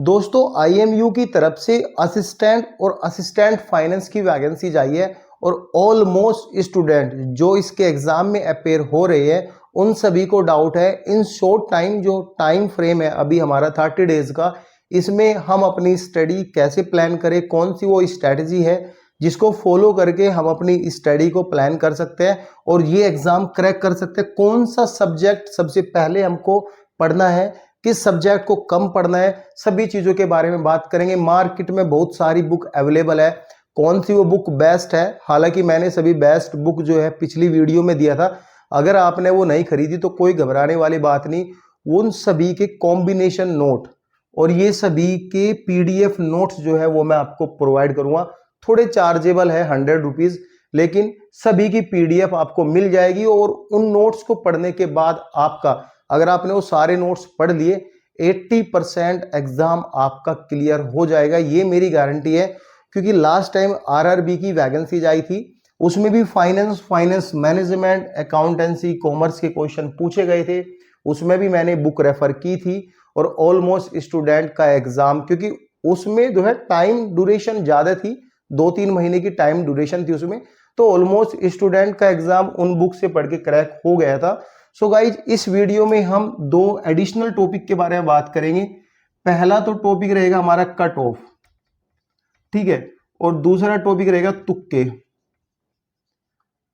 दोस्तों आईएमयू की तरफ से असिस्टेंट और असिस्टेंट फाइनेंस की वैकेंसी आई है और ऑलमोस्ट स्टूडेंट जो इसके एग्जाम में अपेयर हो रहे हैं उन सभी को डाउट है इन शॉर्ट टाइम जो टाइम फ्रेम है अभी हमारा 30 डेज का, इसमें हम अपनी स्टडी कैसे प्लान करें, कौन सी वो स्ट्रेटजी है जिसको फॉलो करके हम अपनी स्टडी को प्लान कर सकते हैं और ये एग्जाम क्रैक कर सकते हैं। कौन सा सब्जेक्ट सबसे पहले हमको पढ़ना है, किस सब्जेक्ट को कम पढ़ना है, सभी चीजों के बारे में बात करेंगे। मार्केट में बहुत सारी बुक अवेलेबल है, कौन सी वो बुक बेस्ट है। हालांकि मैंने सभी बेस्ट बुक जो है पिछली वीडियो में दिया था, अगर आपने वो नहीं खरीदी तो कोई घबराने वाली बात नहीं। उन सभी के कॉम्बिनेशन नोट और ये सभी के पीडीएफ नोट्स जो है वो मैं आपको प्रोवाइड करूंगा। थोड़े चार्जेबल है 100 रुपीज, लेकिन सभी की पीडीएफ आपको मिल जाएगी और उन नोट्स को पढ़ने के बाद आपका, अगर आपने वो सारे नोट्स पढ़ लिए, 80% एग्जाम आपका क्लियर हो जाएगा, ये मेरी गारंटी है। क्योंकि लास्ट टाइम आरआरबी की वैकेंसीज आई थी, उसमें भी फाइनेंस मैनेजमेंट, अकाउंटेंसी, कॉमर्स के क्वेश्चन पूछे गए थे, उसमें भी मैंने बुक रेफर की थी और ऑलमोस्ट स्टूडेंट का एग्जाम, क्योंकि उसमें जो है टाइम ड्यूरेशन ज्यादा थी, 2-3 महीने की टाइम ड्यूरेशन थी उसमें, तो ऑलमोस्ट स्टूडेंट का एग्जाम उन बुक से पढ़ के क्रैक हो गया था। सो गाइज इस वीडियो में हम 2 एडिशनल टॉपिक के बारे में बात करेंगे। पहला तो टॉपिक रहेगा हमारा कट ऑफ, ठीक है, और दूसरा टॉपिक रहेगा तुक्के,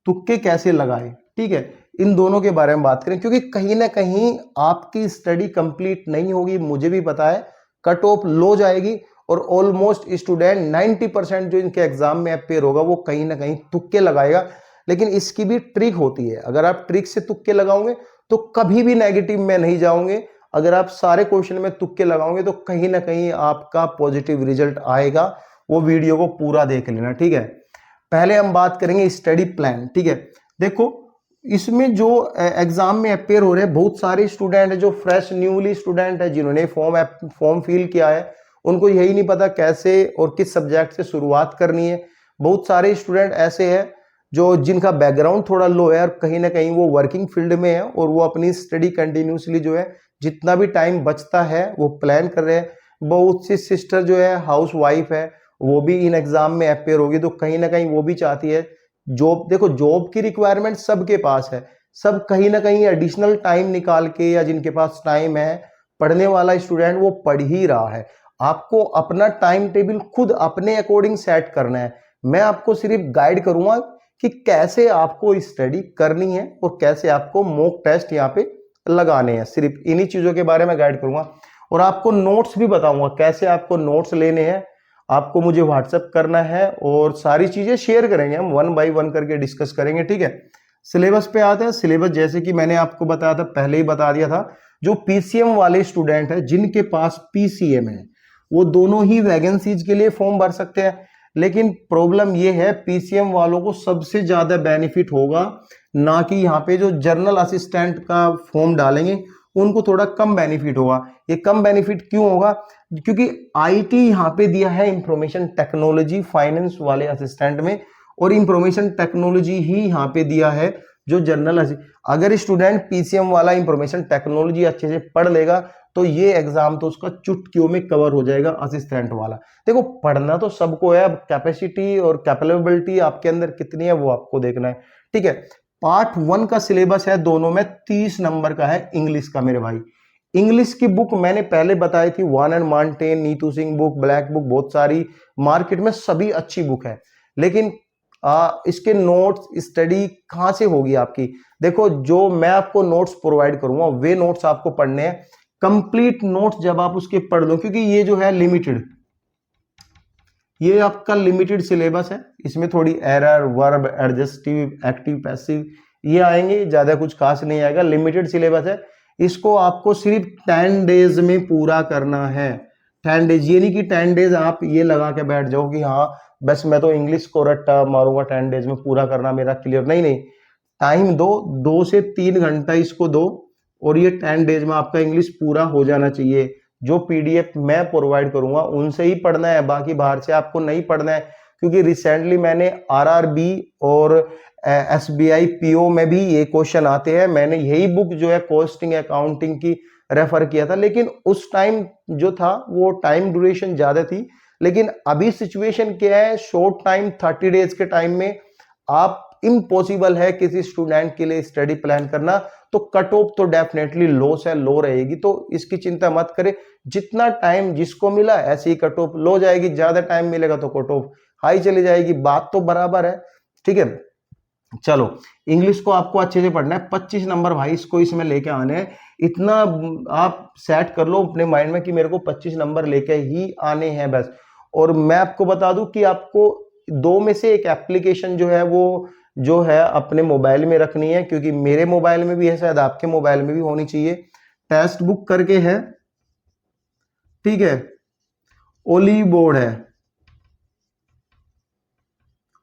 तुक्के कैसे लगाए, ठीक है। इन दोनों के बारे में बात करें क्योंकि कहीं ना कहीं आपकी स्टडी कंप्लीट नहीं होगी, मुझे भी पता है, कट ऑफ लो जाएगी और ऑलमोस्ट स्टूडेंट 90% जो इनके एग्जाम में अपेयर होगा वो कहीं ना कहीं तुक्के लगाएगा। लेकिन इसकी भी ट्रिक होती है, अगर आप ट्रिक से तुक्के लगाओगे तो कभी भी नेगेटिव में नहीं जाओगे। अगर आप सारे क्वेश्चन में तुक्के लगाओगे तो कहीं ना कहीं आपका पॉजिटिव रिजल्ट आएगा। वो वीडियो को पूरा देख लेना, ठीक है। पहले हम बात करेंगे स्टडी प्लान, ठीक है। देखो इसमें जो एग्जाम में अपेयर हो रहे हैं बहुत सारे स्टूडेंट है जो फ्रेश न्यूली स्टूडेंट है, जिन्होंने फॉर्म फिल किया है, उनको यही नहीं पता कैसे और किस सब्जेक्ट से शुरुआत करनी है। बहुत सारे स्टूडेंट ऐसे हैं जो जिनका बैकग्राउंड थोड़ा लो है और कहीं ना कहीं वो वर्किंग फील्ड में है और वो अपनी स्टडी कंटिन्यूसली जो है जितना भी टाइम बचता है वो प्लान कर रहे हैं। बहुत सी सिस्टर जो है हाउस वाइफ है, वो भी इन एग्जाम में अपेयर होगी, तो कहीं ना कहीं वो भी चाहती है जॉब। देखो जॉब की रिक्वायरमेंट सबके पास है, सब कहीं ना कहीं एडिशनल टाइम निकाल के, या जिनके पास टाइम है, पढ़ने वाला स्टूडेंट वो पढ़ ही रहा है। आपको अपना टाइम टेबल खुद अपने अकॉर्डिंग सेट करना है। मैं आपको सिर्फ गाइड करूंगा कि कैसे आपको स्टडी करनी है और कैसे आपको मॉक टेस्ट यहाँ पे लगाने हैं, सिर्फ इन्हीं चीजों के बारे में गाइड करूंगा। और आपको नोट्स भी बताऊंगा कैसे आपको नोट्स लेने हैं, आपको मुझे व्हाट्सएप करना है और सारी चीजें शेयर करेंगे, हम 1 बाय 1 करके डिस्कस करेंगे, ठीक है। सिलेबस पे आते हैं। सिलेबस जैसे कि मैंने आपको बताया था, पहले ही बता दिया था, जो पीसीएम वाले स्टूडेंट है जिनके पास पीसीएम है वो दोनों ही वैकेंसीज के लिए फॉर्म भर सकते हैं। लेकिन प्रॉब्लम ये है पीसीएम वालों को सबसे ज्यादा बेनिफिट होगा, ना कि यहाँ पे जो जर्नल असिस्टेंट का फॉर्म डालेंगे उनको थोड़ा कम बेनिफिट होगा। ये कम बेनिफिट क्यों होगा? क्योंकि आईटी यहाँ पे दिया है इंफॉर्मेशन टेक्नोलॉजी फाइनेंस वाले असिस्टेंट में, और इंफॉर्मेशन टेक्नोलॉजी ही यहाँ पे दिया है जो जर्नल। अगर स्टूडेंट पीसीएम वाला इंफॉर्मेशन टेक्नोलॉजी अच्छे से पढ़ लेगा तो ये एग्जाम तो उसका चुटकियों में कवर हो जाएगा, असिस्टेंट वाला। देखो पढ़ना तो सबको है, अब कैपेसिटी और कैपेबिलिटी आपके अंदर कितनी है वो आपको देखना है, ठीक है। पार्ट 1 का सिलेबस है, दोनों में 30 नंबर का है इंग्लिश का मेरे भाई। इंग्लिश की बुक मैंने पहले बताई थी, one and Martin, Neetu Singh book, black book, बहुत सारी मार्केट में सभी अच्छी बुक है। लेकिन इसके नोट्स स्टडी कहां से होगी आपकी? देखो जो मैं आपको नोट्स प्रोवाइड करूंगा वे नोट्स आपको पढ़ने हैं, कंप्लीट नोट्स जब आप उसके पढ़ लो, क्योंकि ये जो है लिमिटेड, ये आपका लिमिटेड सिलेबस है, इसमें थोड़ी error, verb, adjective, active, passive ये आएंगे, ज्यादा कुछ खास नहीं आएगा, लिमिटेड सिलेबस है। इसको आपको सिर्फ 10 डेज में पूरा करना है। 10 डेज, ये नहीं कि 10 डेज आप ये लगा के बैठ जाओ कि हाँ बस मैं तो इंग्लिश को रट्टा मारूंगा, 10 डेज में पूरा करना मेरा क्लियर, नहीं नहीं, टाइम दो, 2 से 3 घंटा इसको दो और ये 10 डेज में आपका इंग्लिश पूरा हो जाना चाहिए। जो पीडीएफ मैं प्रोवाइड करूंगा उनसे ही पढ़ना है, बाकी बाहर से आपको नहीं पढ़ना है। क्योंकि रिसेंटली मैंने आरआरबी और एसबीआई पीओ में भी ये क्वेश्चन आते हैं, मैंने यही बुक जो है कॉस्टिंग अकाउंटिंग की रेफर किया था, लेकिन उस टाइम जो था वो टाइम ड्यूरेशन ज्यादा थी। लेकिन अभी सिचुएशन क्या है, शॉर्ट टाइम 30 डेज के टाइम में आप इम्पॉसिबल है किसी स्टूडेंट के लिए स्टडी प्लान करना, तो कट ऑफ तो डेफिनेटली लो रहेगी, तो इसकी चिंता मत करें। जितना टाइम जिसको मिला ऐसे ही कट ऑफ लो जाएगी, ज्यादा टाइम मिलेगा तो कट ऑफ हाई चली जाएगी, बात तो बराबर है। ठीक है, चलो इंग्लिश को आपको अच्छे से पढ़ना है, 25 नंबर भाई इसको इसमें लेके आने हैं। इतना आप सेट कर लो अपने माइंड में कि मेरे को 25 नंबर लेके ही आने हैं बस। और मैं आपको बता दूं कि आपको दो में से एक एप्लीकेशन जो है वो जो है अपने मोबाइल में रखनी है, क्योंकि मेरे मोबाइल में भी है, शायद आपके मोबाइल में भी होनी चाहिए। टेस्ट बुक करके है, ठीक है, ओली बोर्ड है,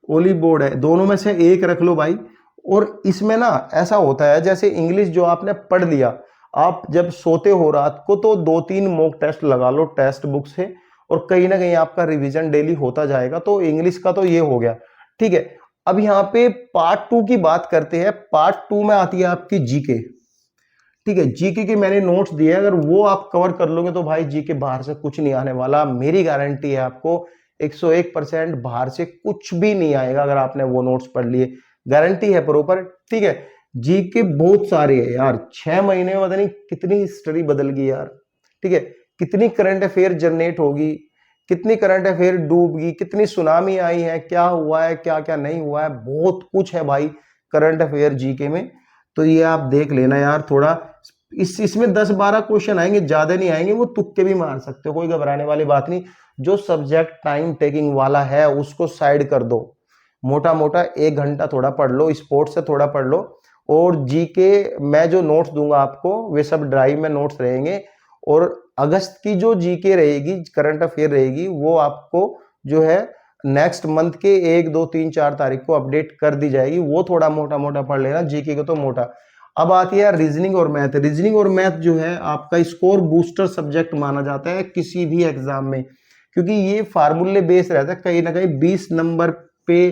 ओली बोर्ड है, दोनों में से एक रख लो भाई। और इसमें ना ऐसा होता है, जैसे इंग्लिश जो आपने पढ़ लिया, आप जब सोते हो रात को तो 2-3 मॉक टेस्ट लगा लो टेस्ट बुक से, और कहीं ना कहीं आपका रिवीजन डेली होता जाएगा। तो इंग्लिश का तो ये हो गया, ठीक है। अब यहाँ पे पार्ट 2 की बात करते हैं। पार्ट 2 में आती है आपकी जीके, ठीक है। जीके के मैंने नोट्स दिए, अगर वो आप कवर कर लोगे तो भाई जीके बाहर से कुछ नहीं आने वाला, मेरी गारंटी है आपको 101% बाहर से कुछ भी नहीं आएगा अगर आपने वो नोट्स पढ़ लिए, गारंटी है प्रॉपर, ठीक है। जीके बहुत सारे है यार, 6 महीने में पता नहीं कितनी हिस्ट्री बदल गई यार, ठीक है। कितनी करंट अफेयर जनरेट होगी, कितनी करंट अफेयर डूब गई, कितनी सुनामी आई है, क्या हुआ है क्या क्या नहीं हुआ है, बहुत कुछ है भाई करंट अफेयर जीके में। तो ये आप देख लेना यार थोड़ा, इसमें 10-12 क्वेश्चन आएंगे, ज्यादा नहीं आएंगे, वो तुक्के भी मार सकते हो, कोई घबराने वाली बात नहीं। जो सब्जेक्ट टाइम टेकिंग वाला है उसको साइड कर दो, मोटा मोटा 1 घंटा थोड़ा पढ़ लो, स्पोर्ट्स से थोड़ा पढ़ लो। और जीके मैं जो नोट्स दूंगा आपको वे सब ड्राइव में नोट्स रहेंगे, और अगस्त की जो जीके रहेगी, करंट अफेयर रहेगी, वो आपको जो है नेक्स्ट मंथ के 1, 2, 3, 4 तारीख को अपडेट कर दी जाएगी। वो थोड़ा मोटा मोटा पढ़ लेना, जीके को तो मोटा। अब आती है रीजनिंग और मैथ। रीजनिंग और मैथ जो है आपका स्कोर बूस्टर सब्जेक्ट माना जाता है किसी भी एग्जाम में, क्योंकि ये फार्मूले बेस रहता है, कहीं ना कहीं 20 नंबर पे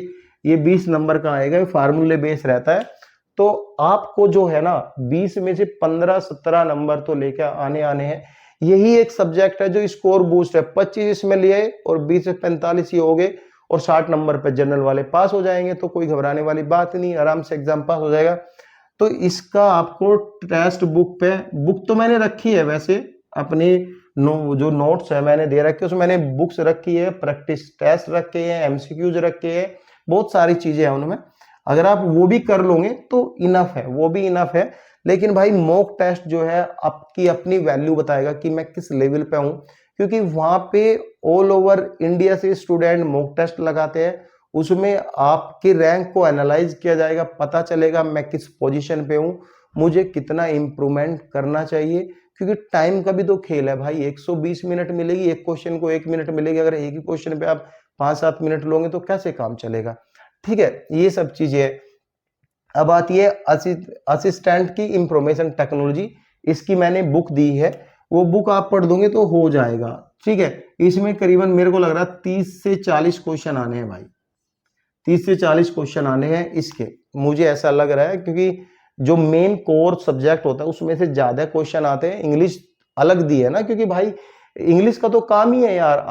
ये 20 नंबर का आएगा, फार्मूले बेस रहता है। तो आपको जो है ना 20 में से 15-17 नंबर तो लेकर आने हैं। यही एक सब्जेक्ट है जो स्कोर बूस्ट है, 25 इसमें लिए और 20 से 45 ये हो गए, और 60 नंबर पे जनरल वाले पास हो जाएंगे, तो कोई घबराने वाली बात नहीं, आराम से एग्जाम पास हो जाएगा। तो इसका आपको टेस्ट बुक पे, बुक तो मैंने रखी है वैसे अपनी, जो नोट्स है मैंने दे रखे, उसमें मैंने बुक्स रखी है, प्रैक्टिस टेस्ट रखे हैं, एमसीक्यूज रखे हैं, बहुत सारी चीजें हैं उनमें। अगर आप वो भी कर लोगे तो इनफ है, वो भी इनफ है। लेकिन भाई मॉक टेस्ट जो है आपकी अपनी वैल्यू बताएगा कि मैं किस लेवल पे हूं, क्योंकि वहां पे ऑल ओवर इंडिया से स्टूडेंट मॉक टेस्ट लगाते हैं, उसमें आपके रैंक को एनालाइज किया जाएगा, पता चलेगा मैं किस पोजीशन पे हूं, मुझे कितना इंप्रूवमेंट करना चाहिए। क्योंकि टाइम का भी तो खेल है भाई, 120 मिनट मिलेगी, एक क्वेश्चन को 1 मिनट मिलेगी, अगर एक ही क्वेश्चन पे आप 5-7 मिनट लोगे तो कैसे काम चलेगा, ठीक है। ये सब चीजें। अब आती है असिस्टेंट की इंफॉर्मेशन टेक्नोलॉजी, इसकी मैंने बुक दी है, वो बुक आप पढ़ दोगे तो हो जाएगा, ठीक है। इसमें करीबन मेरे को लग रहा है 30 से 40 क्वेश्चन आने हैं भाई, 30 से 40 क्वेश्चन आने हैं इसके, मुझे ऐसा लग रहा है, क्योंकि जो मेन कोर सब्जेक्ट होता है उसमें से ज्यादा क्वेश्चन आते हैं। इंग्लिश अलग दी है ना, क्योंकि भाई इंग्लिश का तो काम ही है यार,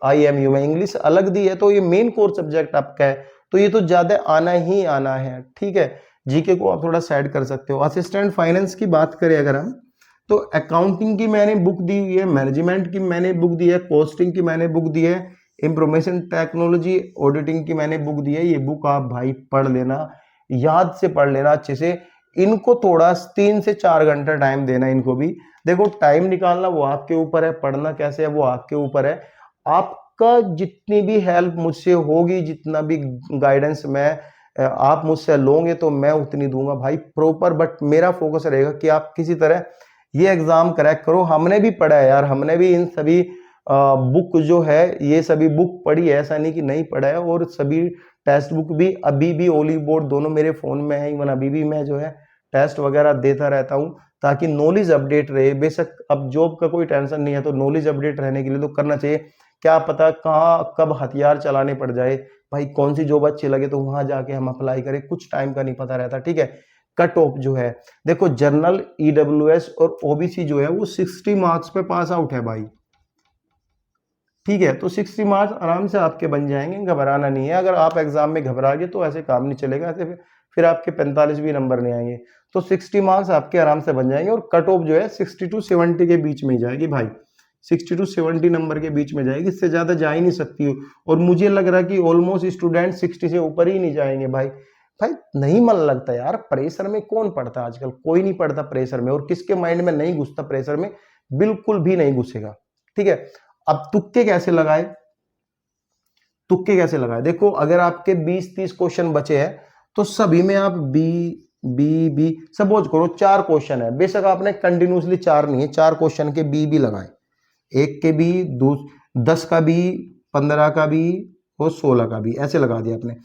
IMU में इंग्लिश अलग दी है, तो ये मेन कोर सब्जेक्ट आपका है, तो ये तो ज्यादा आना ही आना है, ठीक है। जीके को आप थोड़ा साइड कर सकते हो। असिस्टेंट फाइनेंस की बात करें अगर हम, तो अकाउंटिंग की मैंने बुक दी हुई है, मैनेजमेंट की मैंने बुक दी है, कॉस्टिंग की मैंने बुक दी है, इंफॉर्मेशन टेक्नोलॉजी ऑडिटिंग की मैंने बुक दी है। ये बुक आप भाई पढ़ लेना, याद से पढ़ लेना अच्छे से। इनको थोड़ा 3 से 4 घंटा टाइम देना इनको भी। देखो टाइम निकालना वो आपके ऊपर है, पढ़ना कैसे है वो आपके ऊपर है। आपका जितनी भी हेल्प मुझसे होगी, जितना भी गाइडेंस मैं आप मुझसे लोगे तो मैं उतनी दूंगा भाई प्रॉपर, बट मेरा फोकस रहेगा कि आप किसी तरह ये एग्जाम क्रैक करो। हमने भी पढ़ा है यार, हमने भी इन सभी बुक जो है ये सभी बुक पढ़ी है, ऐसा नहीं कि नहीं पढ़ा है, और सभी टेस्ट बुक भी अभी भी ओली बोर्ड दोनों मेरे फोन में है, इवन अभी भी मैं जो है टेस्ट वगैरह देता रहता हूँ, ताकि नॉलेज अपडेट रहे। बेशक अब जॉब का कोई टेंशन नहीं है, तो नॉलेज अपडेट रहने के लिए तो करना चाहिए। क्या पता कहाँ कब हथियार चलाने पड़ जाए भाई, कौन सी जॉब अच्छी लगे तो वहां जाके हम अप्लाई करें, कुछ टाइम का नहीं पता रहता, ठीक है। कट ऑफ जो है, देखो जनरल, ईडब्ल्यूएस और ओबीसी जो है वो 60 मार्क्स पे पास आउट है भाई, ठीक है। तो 60 मार्क्स आराम से आपके बन जाएंगे, घबराना नहीं है। अगर आप एग्जाम में घबरा गए तो ऐसे काम नहीं चलेगा, ऐसे फिर आपके 45 भी नंबर नहीं आएंगे। तो 60 मार्क्स आपके आराम से बन जाएंगे और कट ऑफ जो है 60 टू 70 के बीच में ही जाएगी भाई, 60 टू 70 नंबर के बीच में जाएगी, इससे ज्यादा जा ही नहीं सकती हो। और मुझे लग रहा है कि ऑलमोस्ट स्टूडेंट 60 से ऊपर ही नहीं जाएंगे भाई। भाई नहीं मन लगता यार, प्रेशर में कौन पढ़ता है आजकल, कोई नहीं पढ़ता प्रेशर में, और किसके माइंड में नहीं घुसता प्रेशर में, बिल्कुल भी नहीं घुसेगा, ठीक है। अब तुक्के कैसे लगाए, तुक्के कैसे लगाए, देखो अगर आपके 20-30 क्वेश्चन बचे हैं तो सभी में आप बी बी बी सपोज करो 4 क्वेश्चन है, बेशक आपने कंटिन्यूसली 4 नहीं है, 4 क्वेश्चन के बी लगाए, 1 के बी, 10 का बी, 15 का बी और 16 का बी, ऐसे लगा दिया आपने।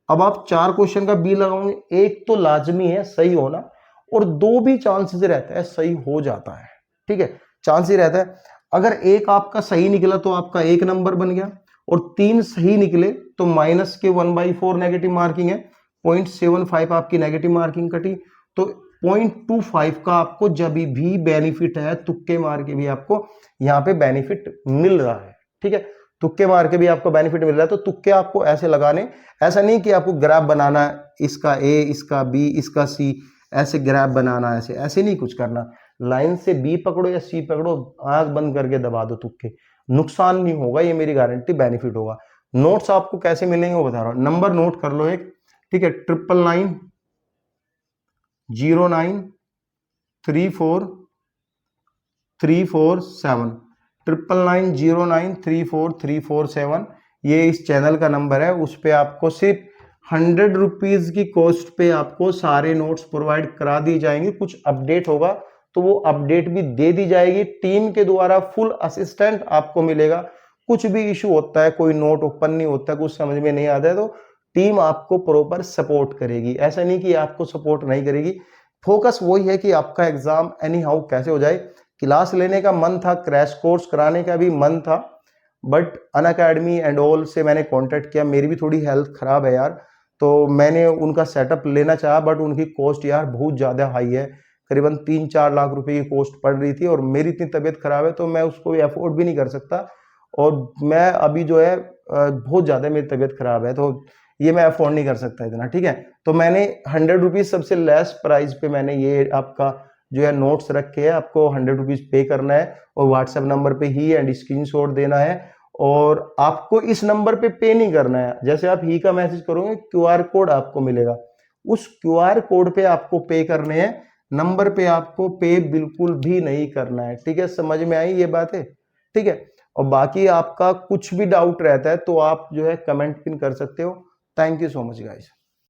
अब आप 4 क्वेश्चन का बी लगाओगे, एक तो लाजमी है सही होना और 2 भी चांसेस रहता है सही हो जाता है, ठीक है, चांस ही रहता है। अगर एक आपका सही निकला तो आपका 1 नंबर बन गया, और 3 सही निकले तो माइनस के 1/4 नेगेटिव मार्किंग है, 0.75 आपकी नेगेटिव मार्किंग कटी। तो 0.25 का आपको जब भी बेनिफिट है, तुक्के मार के भी आपको यहाँ पे बेनिफिट मिल रहा है, ठीक है, तुक्के मार के भी आपको बेनिफिट मिल रहा है। तो तुक्के आपको ऐसे लगाने, ऐसा नहीं कि आपको ग्राफ बनाना, इसका ए, इसका बी, इसका सी, ऐसे ग्राफ बनाना, ऐसे ऐसे नहीं कुछ करना, लाइन से बी पकड़ो या सी पकड़ो, आंख बंद करके दबा दो तुक्के, नुकसान नहीं होगा, ये मेरी गारंटी, बेनिफिट होगा। नोट्स आपको कैसे मिलेंगे वो बता रहा हूं, नंबर नोट कर लो एक, ठीक है, 999 09 34 347, 999 09 34 347, ये इस चैनल का नंबर है। उस पे आपको सिर्फ 100 रुपीज की कॉस्ट पे आपको सारे नोट्स प्रोवाइड करा दी जाएंगे। कुछ अपडेट होगा तो वो अपडेट भी दे दी जाएगी, टीम के द्वारा फुल असिस्टेंट आपको मिलेगा। कुछ भी इशू होता है, कोई नोट ओपन नहीं होता, कुछ समझ में नहीं आता है, तो टीम आपको प्रॉपर सपोर्ट करेगी। ऐसा नहीं कि आपको सपोर्ट नहीं करेगी, फोकस वही है कि आपका एग्जाम एनी हाउ कैसे हो जाए। क्लास लेने का मन था, क्रैश कोर्स कराने का भी मन था, बट अनअकैडमी एंड ऑल से मैंने कांटेक्ट किया, मेरी भी थोड़ी हेल्थ खराब है यार, तो मैंने उनका सेटअप लेना चाहा, बट उनकी कॉस्ट यार बहुत ज़्यादा हाई है, करीबन 3-4 लाख रुपए की कॉस्ट पड़ रही थी, और मेरी इतनी तबीयत खराब है तो मैं उसको अफोर्ड भी नहीं कर सकता, और मैं अभी जो है बहुत ज़्यादा मेरी तबीयत खराब है, तो ये मैं अफोर्ड नहीं कर सकता इतना, ठीक है। तो मैंने 100 रुपीज़ सबसे लेस प्राइस पे मैंने ये आपका जो है नोट्स रखे हैं, आपको 100 रुपीज़ पे करना है और व्हाट्सएप नंबर पे ही एंड स्क्रीनशॉट देना है, और आपको इस नंबर पे नहीं करना है। जैसे आप ही का मैसेज करोगे, क्यूआर कोड आपको मिलेगा, उस क्यूआर कोड पे आपको पे करने हैं, नंबर पे आपको पे बिल्कुल भी नहीं करना है, ठीक है। समझ में आई ये बात है, ठीक है। और बाकी आपका कुछ भी डाउट रहता है तो आप जो है कमेंट पिन कर सकते हो। Thank you so much guys.